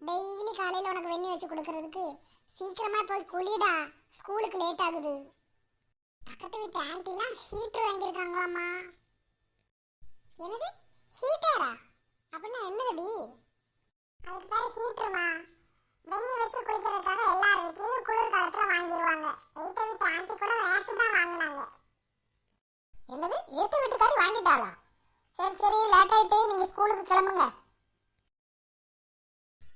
Daily காலையில உனக்கு வெண்ணி வச்சு கொடுக்கறதுக்கு சீக்கிரமா போய் குளிடா, ஸ்கூலுக்கு லேட் ஆகுது. பக்கத்து வீட்டு ஆண்டிலாம் ஹீட்டர் வாங்கியிருக்காங்களாம்மா. என்னது ஹீட்டரா? அப்படின்னா என்னதுடி? அதுக்கு பேர் ஹீட்டருமா. வெண்ணி வச்சு குளிக்கிறதுக்காக எல்லார் வீட்லயும் குளிர் காலத்துல வாங்கிடுவாங்க. எய்த்த வீட்டு ஆண்டி கூட நேற்று தான் வாங்கினாங்க. என்னது எய்த்த வீட்டுக்காரி வாங்கிட்டாளா? சரி சரி, லேட் ஆயிட்டு நீங்க ஸ்கூலுக்கு கிளம்புங்க.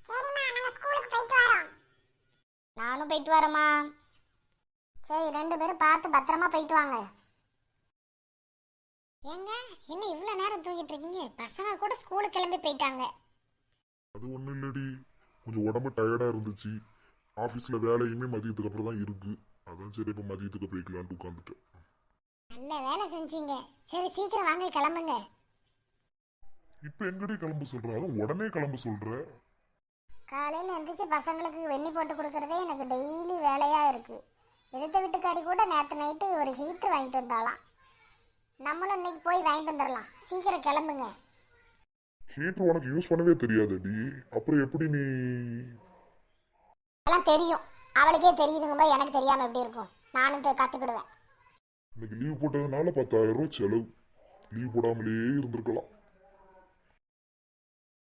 சரிம்மா, நாங்க ஸ்கூலுக்கு போயிட்டு வரோம். நானும் போயிட்டு வரேம்மா. சரி, 2 பேரும் பார்த்து பத்திரமா போயிட்டு வாங்க. ஏங்க என்ன இவ்வளோ நேரம் தூங்கிட்டு இருக்கீங்க? பசங்க கூட ஸ்கூலுக்கு கிளம்பி போயிட்டாங்க. அது ஒன்றும் இல்லடி, கொஞ்சம் உடம்பு டயர்டாக இருந்துச்சு. ஆஃபீஸில் வேலையுமே மதியத்துக்கு அப்புறம் தான் இருக்கு. அதான் சரி இப்போ மதியத்துக்கு போய்க்கலான்ட்டு உட்காந்துட்டேன். நல்ல வேலை செஞ்சீங்க. சரி சீக்கிரம் வாங்க, கிளம்புங்க. இப்போ எங்கடி கிளம்ப சொல்ற? அதுவும் உடனே கிளம்ப சொல்ற? காலையில் எந்திரிச்சு பசங்களுக்கு வெண்ணி போட்டு கொடுக்கறதே எனக்கு டெய்லி வேலையாக இருக்குது. எதிர்த்த வீட்டுக்காரி கூட நேற்று நைட்டு ஒரு ஹீட்டர் வாங்கிட்டு வந்தாலாம். நம்மளும் இன்னைக்கு போய் வாங்கிட்டு வந்துடலாம். சீக்கிரம் கிளம்புங்க. ஹீட்டர் உனக்கு யூஸ் பண்ணவே தெரியாதடி, அப்புறம் எப்படி நீ? எல்லாம் தெரியும், அவளுக்கே தெரியுதுங்கும்போது எனக்கு தெரியாமல் எப்படி இருக்கும்? நானும் கற்றுக்கிடுவேன். இன்னைக்கு லீவ் போட்டதுனால 10,000 ரூபாய் செலவு. லீவ் போடாமலே இருந்திருக்கலாம்.